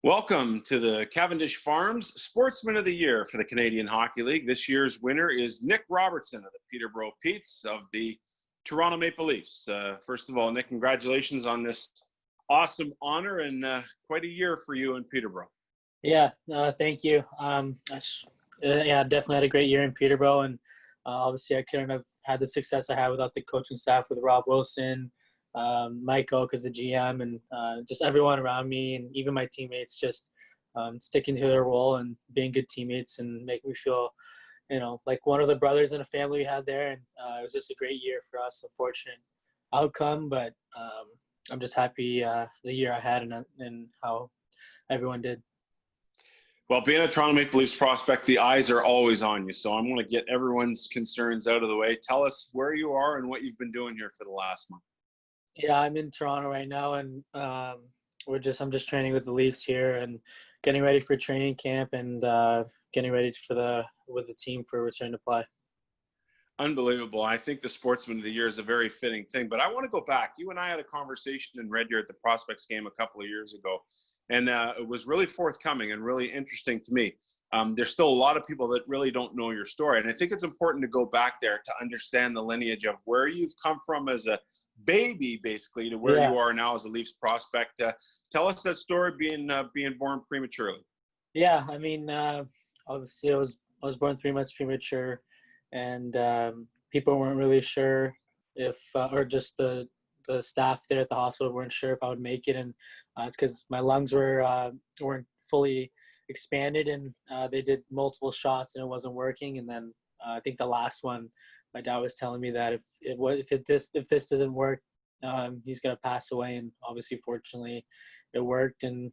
Welcome to the Cavendish Farms Sportsman of the Year for the Canadian Hockey League. This year's winner is Nick Robertson of the Peterborough Petes of the Toronto Maple Leafs. First of all, Nick, congratulations on this awesome honor and quite a year for you in Peterborough. Yeah, thank you. Definitely had a great year in Peterborough, and obviously I couldn't have had the success I had without the coaching staff with Rob Wilson, Mike Oak as the GM, and just everyone around me, and even my teammates just sticking to their role and being good teammates and making me feel, like one of the brothers in a family we had there. And it was just a great year for us. Unfortunate outcome, but I'm just happy the year I had and how everyone did. Well, being a Toronto Maple Leafs prospect, the eyes are always on you. So I'm going to get everyone's concerns out of the way. Tell us where you are and what you've been doing here for the last month. Yeah, I'm in Toronto right now, and I'm just training with the Leafs here and getting ready for training camp and getting ready with the team for return to play. Unbelievable. I think the Sportsman of the Year is a very fitting thing, but I want to go back. You and I had a conversation in Red Deer at the Prospects game a couple of years ago, and it was really forthcoming and really interesting to me. There's still a lot of people that really don't know your story, and I think it's important to go back there to understand the lineage of where you've come from as a baby, basically, to where you are now as a Leafs prospect. Tell us that story, being born prematurely. Yeah, I mean, obviously I was born 3 months premature, and people weren't really sure if, or just the staff there at the hospital weren't sure if I would make it, and it's because my lungs weren't fully expanded, and they did multiple shots and it wasn't working. And then I think the last one, my dad was telling me that if this doesn't work, he's gonna pass away. And obviously, fortunately, it worked. And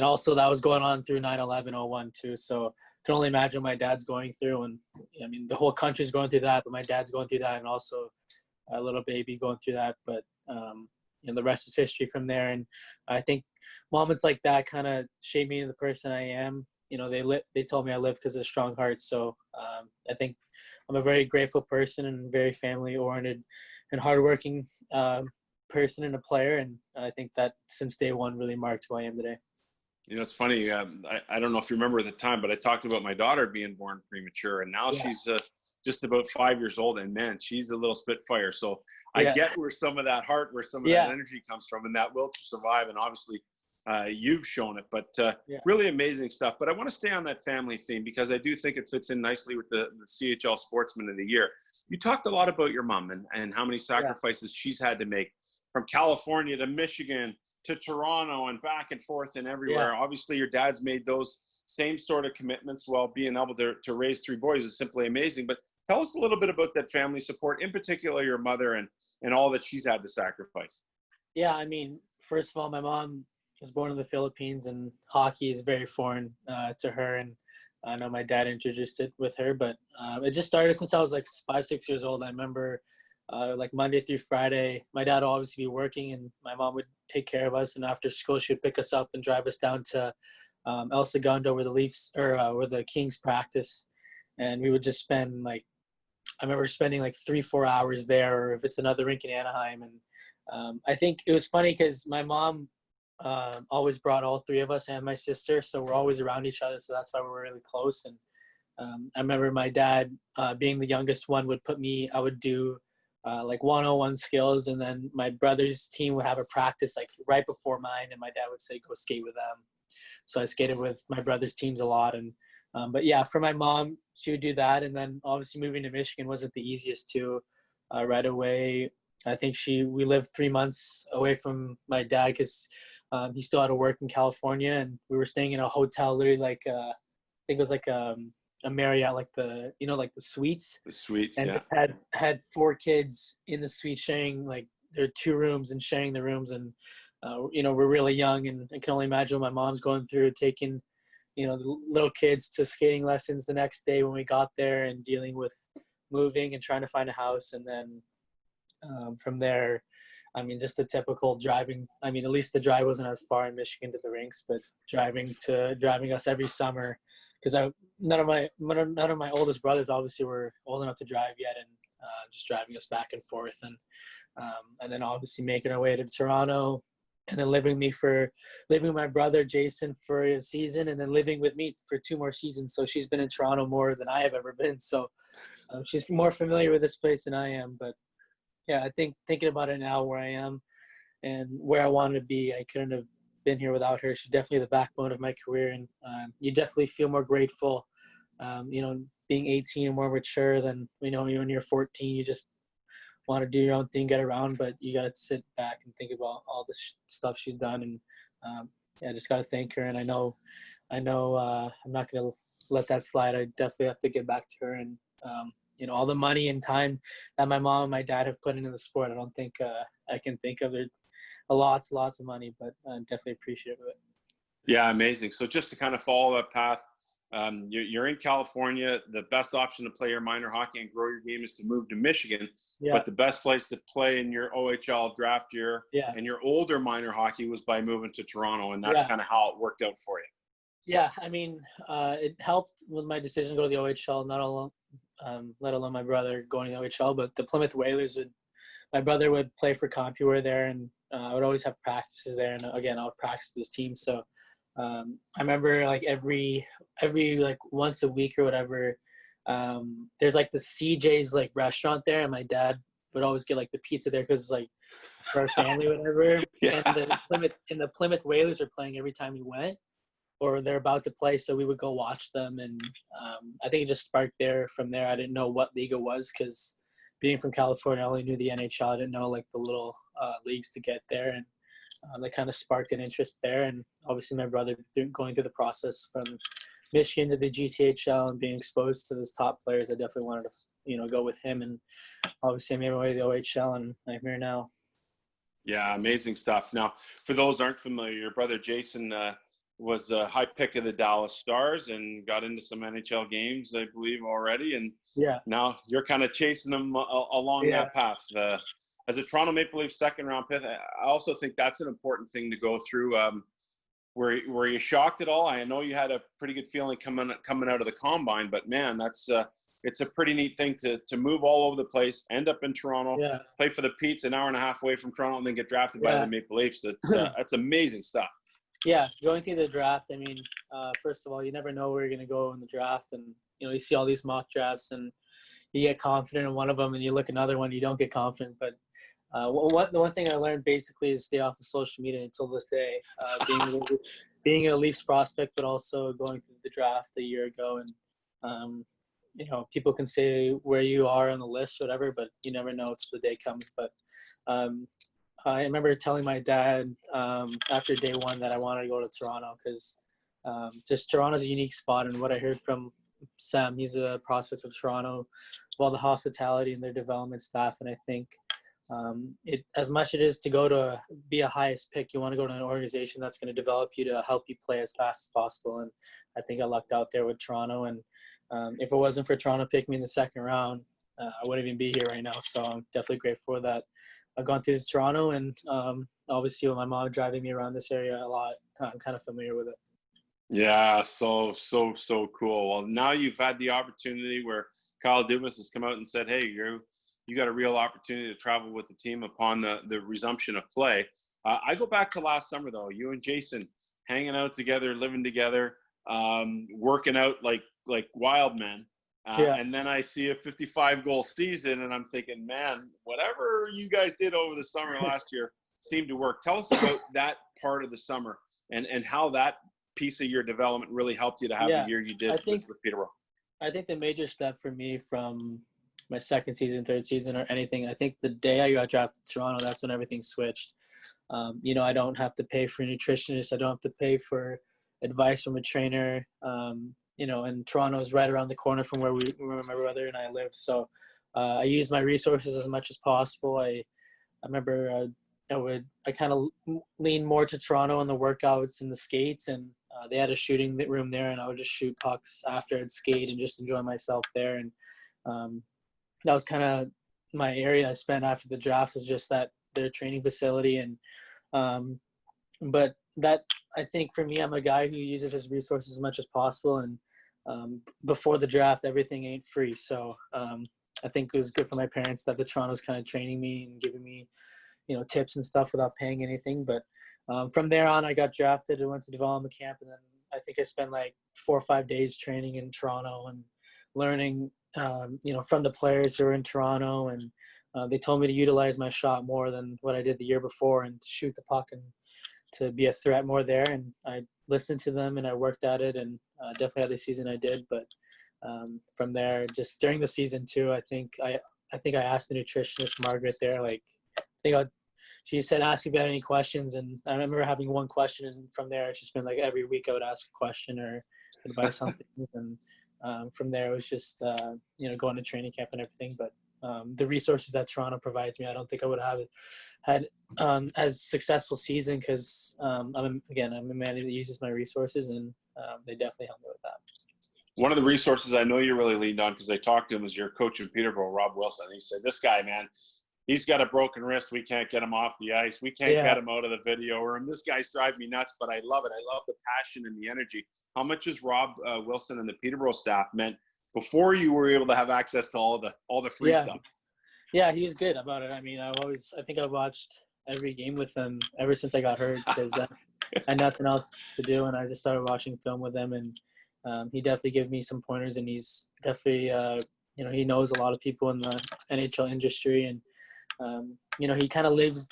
also that was going on through 9/11/01 too. So I can only imagine my dad's going through. And I mean, the whole country's going through that, but my dad's going through that, and also a little baby going through that. But the rest is history from there. And I think moments like that kind of shaped me into the person I am. They told me I live because of a strong heart. So I think I'm a very grateful person and very family-oriented and hardworking person and a player. And I think that since day one really marked who I am today. It's funny. I don't know if you remember at the time, but I talked about my daughter being born premature, and now she's just about 5 years old, and man, she's a little spitfire. So I get where some of that heart, where some of that energy comes from, and that will to survive. And obviously, you've shown it, but really amazing stuff. But I want to stay on that family theme because I do think it fits in nicely with the CHL Sportsman of the Year. You talked a lot about your mom and how many sacrifices she's had to make, from California to Michigan to Toronto and back and forth and everywhere. Obviously, your dad's made those same sort of commitments while being able to raise three boys is simply amazing. But tell us a little bit about that family support, in particular your mother and all that she's had to sacrifice. Yeah, I mean, first of all, my mom was born in the Philippines, and hockey is very foreign to her. And I know my dad introduced it with her, but it just started since I was like 5-6 years old. I remember like Monday through Friday, my dad would obviously be working, and my mom would take care of us. And after school, she would pick us up and drive us down to El Segundo, where the Leafs where the Kings practice. And we would just spend I remember spending like 3-4 hours there, or if it's another rink in Anaheim. And I think it was funny because my mom always brought all three of us and my sister, so we're always around each other. So that's why we're really close. And I remember my dad, being the youngest one, I would do like 101 skills, and then my brother's team would have a practice like right before mine, and my dad would say go skate with them. So I skated with my brother's teams a lot. And but yeah, for my mom, she would do that. And then obviously moving to Michigan wasn't the easiest too. Right away, I think we lived 3 months away from my dad because he still had to work in California, and we were staying in a hotel, literally like I think it was like a Marriott, like the like the suites. The suites, and had 4 kids in the suite sharing like their 2 rooms and sharing the rooms. And we're really young, and I can only imagine what my mom's going through, taking the little kids to skating lessons the next day when we got there, and dealing with moving and trying to find a house. And then from there, I mean, just the typical driving. I mean, at least the drive wasn't as far in Michigan to the rinks, but driving us every summer, because none of my oldest brothers obviously were old enough to drive yet, and just driving us back and forth. And then obviously making our way to Toronto, and then living with my brother Jason for a season, and then living with me for 2 more seasons. So she's been in Toronto more than I have ever been. So she's more familiar with this place than I am. But yeah, I think thinking about it now, where I am and where I wanted to be, I couldn't have been here without her. She's definitely the backbone of my career, and you definitely feel more grateful, being 18 and more mature than, when you're 14, you just want to do your own thing, get around, but you got to sit back and think about all the stuff she's done. And I just got to thank her. And I know I'm not going to let that slide. I definitely have to get back to her. And, all the money and time that my mom and my dad have put into the sport, I don't think I can think of it. Lots of money, but I'm definitely appreciative of it. Yeah, amazing. So just to kind of follow that path, you're in California. The best option to play your minor hockey and grow your game is to move to Michigan. Yeah. But the best place to play in your OHL draft year and your older minor hockey was by moving to Toronto, and that's kind of how it worked out for you. Yeah, I mean, it helped with my decision to go to the OHL, let alone my brother going to the OHL, but the Plymouth Whalers my brother would play for CompuWare there, and I would always have practices there, and again, I would practice with this team. So I remember like every like once a week or whatever, there's like the CJ's like restaurant there, and my dad would always get like the pizza there because it's like for our family, whatever. Yeah. And the Plymouth Whalers are playing every time we went, or they're about to play, so we would go watch them. And I think it just sparked from there. I didn't know what league it was because being from California, I only knew the NHL. I didn't know like the little leagues to get there, and that kind of sparked an interest there. And obviously my brother going through the process from Michigan to the GTHL and being exposed to those top players, I definitely wanted to, go with him. And obviously I made my way to the OHL, and I'm here now. Yeah, amazing stuff. Now, for those who aren't familiar, your brother Jason was a high pick of the Dallas Stars and got into some NHL games, I believe, already. And now you're kind of chasing them along that path. As a Toronto Maple Leafs second-round pick, I also think that's an important thing to go through. Were you shocked at all? I know you had a pretty good feeling coming out of the combine, but man, it's a pretty neat thing to move all over the place, end up in Toronto, play for the Petes an hour and a half away from Toronto, and then get drafted by the Maple Leafs. That's amazing stuff. Yeah, going through the draft, I mean, first of all, you never know where you're going to go in the draft. And, you see all these mock drafts and you get confident in one of them and you look at another one, you don't get confident. But the one thing I learned basically is stay off of social media until this day, being a Leafs prospect, but also going through the draft a year ago. And, people can say where you are on the list or whatever, but you never know until the day comes. But I remember telling my dad after day one that I wanted to go to Toronto because just Toronto's a unique spot. And what I heard from Sam, he's a prospect of Toronto, all the hospitality and their development staff. And I think as much it is to go to be a highest pick, you want to go to an organization that's going to develop you to help you play as fast as possible. And I think I lucked out there with Toronto. And if it wasn't for Toronto picking me in the second round, I wouldn't even be here right now. So I'm definitely grateful for that. I've gone through Toronto, and obviously with my mom driving me around this area a lot, I'm kind of familiar with it. Yeah, so cool. Well, now you've had the opportunity where Kyle Dubas has come out and said, hey, you got a real opportunity to travel with the team upon the resumption of play. I go back to last summer, though, you and Jason hanging out together, living together, working out like wild men. And then I see a 55-goal season, and I'm thinking, man, whatever you guys did over the summer last year seemed to work. Tell us about that part of the summer and how that piece of your development really helped you to have the year you did with Peterborough. I think the major step for me from my second season, third season, or anything, I think the day I got drafted to Toronto, that's when everything switched. I don't have to pay for a nutritionist. I don't have to pay for advice from a trainer. And Toronto is right around the corner from where my brother and I live. So I use my resources as much as possible. I remember I kind of lean more to Toronto on the workouts and the skates, and they had a shooting room there, and I would just shoot pucks after I'd skate and just enjoy myself there. And that was kind of my area I spent after the draft, was just their training facility. And but that, I think for me, I'm a guy who uses his resources as much as possible. And before the draft, everything ain't free. So I think it was good for my parents that the Toronto's kind of training me and giving me, tips and stuff without paying anything. But from there on, I got drafted and went to development camp, and then I think I spent like 4 or 5 days training in Toronto and learning, from the players who were in Toronto, and they told me to utilize my shot more than what I did the year before and to shoot the puck and to be a threat more there. And I listened to them and I worked at it, and definitely had the season I did. But from there, just during the season too, I think I asked the nutritionist Margaret there, like, she said, ask if you had any questions. And I remember having one question, and from there, it's just been like every week I would ask a question or advice on things. And from there, it was just, going to training camp and everything. But the resources that Toronto provides me, I don't think I would have had as successful season, because I'm a man who uses my resources, and they definitely helped me with that. One of the resources I know you really leaned on, because I talked to him, was your coach in Peterborough, Rob Wilson. He said, this guy, man, he's got a broken wrist. We can't get him off the ice. We can't get him out of the video room. This guy's driving me nuts, but I love it. I love the passion and the energy. How much has Rob Wilson and the Peterborough staff meant before you were able to have access to all the free stuff? Yeah, he was good about it. I mean, I think I've watched every game with him ever since I got hurt, because I had nothing else to do, and I just started watching film with him. And he definitely gave me some pointers, and he's definitely, he knows a lot of people in the NHL industry, and he kind of leaves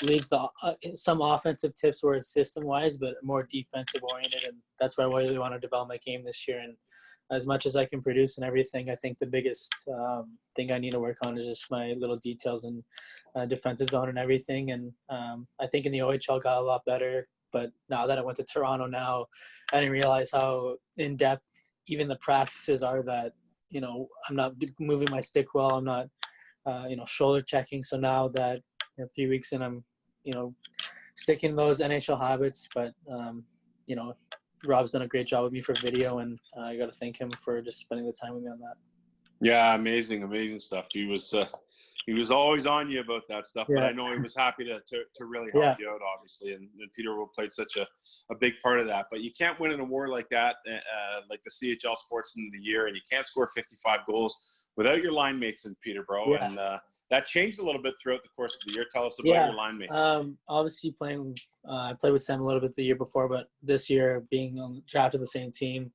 some offensive tips where it's system-wise, but more defensive-oriented, and that's why I really want to develop my game this year. And as much as I can produce and everything, I think the biggest thing I need to work on is just my little details and defensive zone and everything. And I think in the OHL got a lot better, but now that I went to Toronto now, I didn't realize how in-depth even the practices are, that, I'm not moving my stick well. I'm not, shoulder checking. So now that 3 weeks in, I'm, sticking those NHL habits, but, Rob's done a great job with me for video, and I got to thank him for just spending the time with me on that. Yeah, amazing stuff. He was always on you about that stuff, but I know he was happy to really help you out, obviously. And Peterborough played such a big part of that. But you can't win an award like that, like the CHL Sportsman of the Year, and you can't score 55 goals without your line mates in Peterborough. Yeah. And that changed a little bit throughout the course of the year. Tell us about your line mates. Obviously I played with Sam a little bit the year before, but this year, being drafted the same team,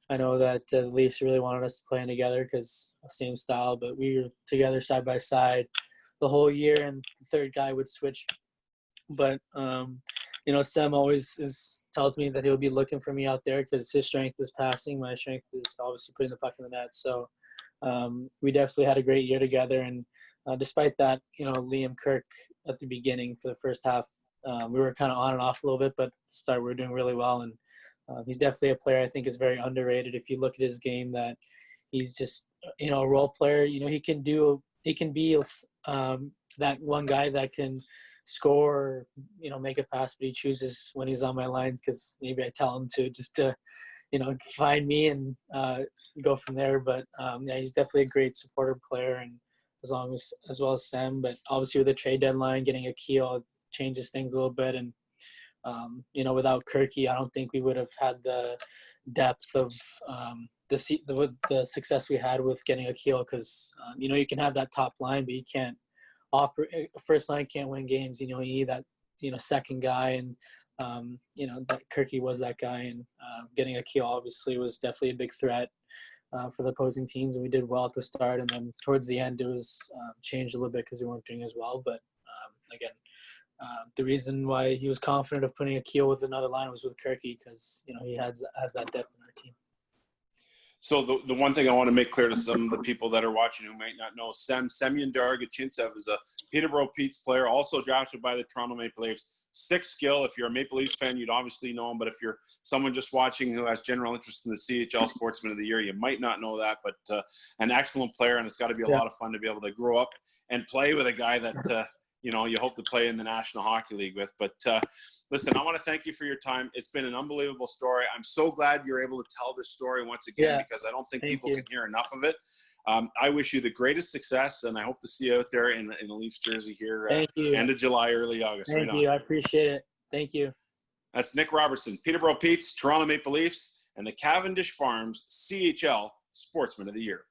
I know that the Leafs really wanted us to play together because same style, but we were together side by side the whole year, and the third guy would switch. But, Sam always tells me that he'll be looking for me out there, because his strength is passing. My strength is obviously putting the puck in the net. So we definitely had a great year together. And despite that, Liam Kirk at the beginning for the first half, we were kind of on and off a little bit, but at the start we were doing really well. And he's definitely a player I think is very underrated. If you look at his game, that he's just, a role player. He can be that one guy that can score, make a pass, but he chooses when he's on my line, because maybe I tell him to find me and go from there. But he's definitely a great supportive player, and as well as Sam. But obviously with the trade deadline, getting a Keel changes things a little bit. And without Kirky, I don't think we would have had the depth of the success we had with getting a Keel, because you can have that top line, but you can't operate. First line can't win games. You need that second guy, and that Kirky was that guy. And getting a Keel obviously was definitely a big threat for the opposing teams, and we did well at the start, and then towards the end it was changed a little bit because we weren't doing as well. But again, the reason why he was confident of putting a Keel with another line was with Kirky, because he has that depth in our team. So the one thing I want to make clear to some of the people that are watching who might not know, Semyon Dargachintsev is a Peterborough Petes player, also drafted by the Toronto Maple Leafs. Sick skill. If you're a Maple Leafs fan, you'd obviously know him. But if you're someone just watching who has general interest in the CHL Sportsman of the Year, you might not know that. But an excellent player, and it's got to be a lot of fun to be able to grow up and play with a guy that you hope to play in the National Hockey League with. But listen, I want to thank you for your time. It's been an unbelievable story. I'm so glad you're able to tell this story once again, because I don't think people can hear enough of it. I wish you the greatest success, and I hope to see you out there in a Leafs jersey here end of July, early August. Thank you. I appreciate it. Thank you. That's Nick Robertson, Peterborough Petes, Toronto Maple Leafs, and the Cavendish Farms CHL Sportsman of the Year.